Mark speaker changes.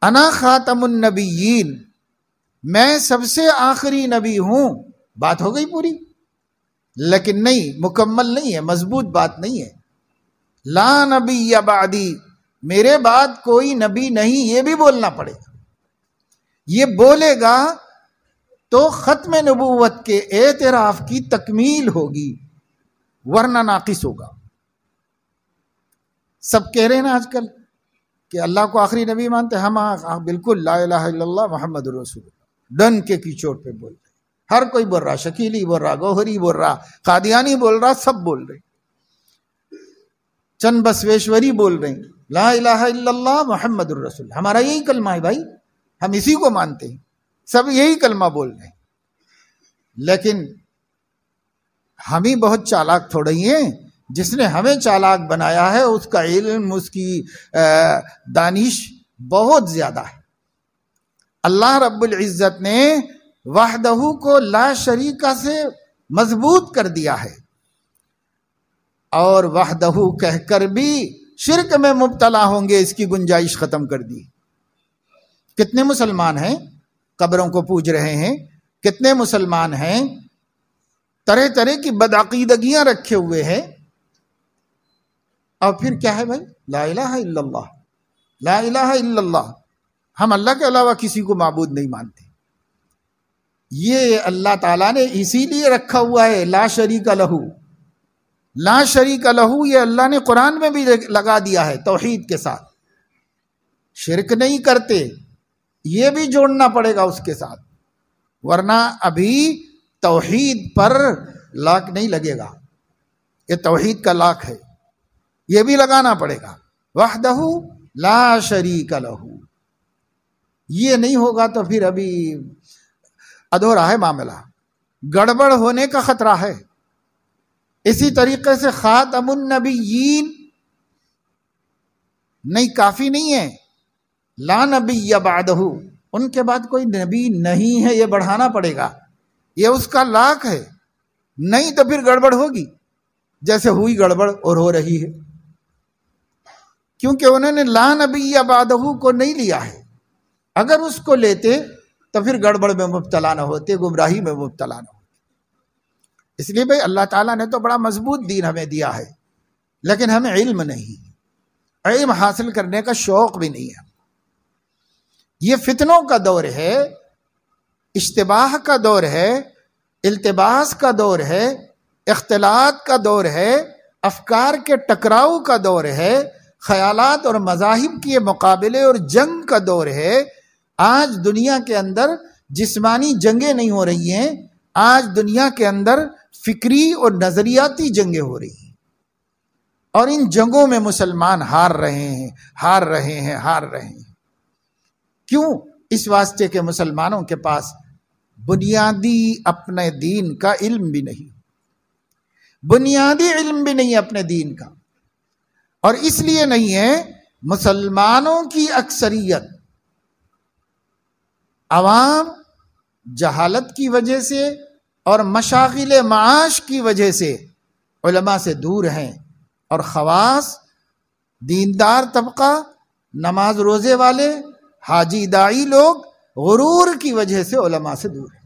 Speaker 1: انا خاتم النبیین، میں سب سے آخری نبی ہوں، بات ہو گئی پوری؟ لیکن نہیں، مکمل نہیں ہے، مضبوط بات نہیں ہے۔ لا نبی بعدی، میرے بعد کوئی نبی نہیں، یہ بھی بولنا پڑے گا۔ یہ بولے گا تو ختم نبوت کے اعتراف کی تکمیل ہوگی، ورنہ ناقص ہوگا۔ سب کہہ رہے ہیں نا آج کل کہ اللہ کو آخری نبی مانتے، ہم بالکل لا الہ الا اللہ محمد رسول اللہ ڈن کے کی چوٹ پہ بول رہے، ہر کوئی بول رہا، شکیلی بول رہا، گوہری بول رہا، قادیانی بول رہا، سب بول رہے، چند بسویشوری بول رہے ہیں لا الہ الا اللہ محمد الرسول، ہمارا یہی کلمہ ہے بھائی، ہم اسی کو مانتے ہیں، سب یہی کلمہ بول رہے ہیں۔ لیکن ہم ہی بہت چالاک تھوڑے ہی ہیں، جس نے ہمیں چالاک بنایا ہے اس کا علم، اس کی دانش بہت زیادہ ہے۔ اللہ رب العزت نے وحدہ کو لا شریکہ سے مضبوط کر دیا ہے، اور وحدہ کہہ کر بھی شرک میں مبتلا ہوں گے اس کی گنجائش ختم کر دی۔ کتنے مسلمان ہیں قبروں کو پوج رہے ہیں، کتنے مسلمان ہیں طرح طرح کی بدعقیدگیاں رکھے ہوئے ہیں، اور پھر کیا ہے بھائی؟ لا الہ الا اللہ، لا الہ الا اللہ، ہم اللہ کے علاوہ کسی کو معبود نہیں مانتے۔ یہ اللہ تعالیٰ نے اسی لیے رکھا ہوا ہے لا شریک لہو، لا شریک لہو، یہ اللہ نے قرآن میں بھی لگا دیا ہے توحید کے ساتھ۔ شرک نہیں کرتے، یہ بھی جوڑنا پڑے گا اس کے ساتھ، ورنہ ابھی توحید پر لاک نہیں لگے گا، یہ توحید کا لاک ہے، یہ بھی لگانا پڑے گا، وحدہ لا شریک لہو۔ یہ نہیں ہوگا تو پھر ابھی ادھورا ہے معاملہ، گڑبڑ ہونے کا خطرہ ہے۔ اسی طریقے سے خاتم النبیین نہیں، کافی نہیں ہے، لا نبی بعدہ، ان کے بعد کوئی نبی نہیں ہے، یہ بڑھانا پڑے گا، یہ اس کا لاک ہے، نہیں تو پھر گڑبڑ ہوگی، جیسے ہوئی گڑبڑ اور ہو رہی ہے، کیونکہ انہوں نے لا نبی بعدہ کو نہیں لیا ہے۔ اگر اس کو لیتے تو پھر گڑبڑ میں مبتلا نہ ہوتے، گمراہی میں مبتلا نہ ہوتے۔ اس لیے بھائی اللہ تعالیٰ نے تو بڑا مضبوط دین ہمیں دیا ہے، لیکن ہمیں علم نہیں، علم حاصل کرنے کا شوق بھی نہیں ہے۔ یہ فتنوں کا دور ہے، اشتباہ کا دور ہے، التباس کا دور ہے، اختلاط کا دور ہے، افکار کے ٹکراؤ کا دور ہے، خیالات اور مذاہب کے مقابلے اور جنگ کا دور ہے۔ آج دنیا کے اندر جسمانی جنگیں نہیں ہو رہی ہیں، آج دنیا کے اندر فکری اور نظریاتی جنگیں ہو رہی ہیں، اور ان جنگوں میں مسلمان ہار رہے ہیں، ہار رہے ہیں، ہار رہے ہیں۔ کیوں؟ اس واسطے کہ مسلمانوں کے پاس بنیادی اپنے دین کا علم بھی نہیں، بنیادی علم بھی نہیں اپنے دین کا، اور اس لیے نہیں ہے مسلمانوں کی اکثریت عوام جہالت کی وجہ سے اور مشاغل معاش کی وجہ سے علماء سے دور ہیں، اور خواص دیندار طبقہ، نماز روزے والے، حاجی داعی لوگ غرور کی وجہ سے علماء سے دور ہیں۔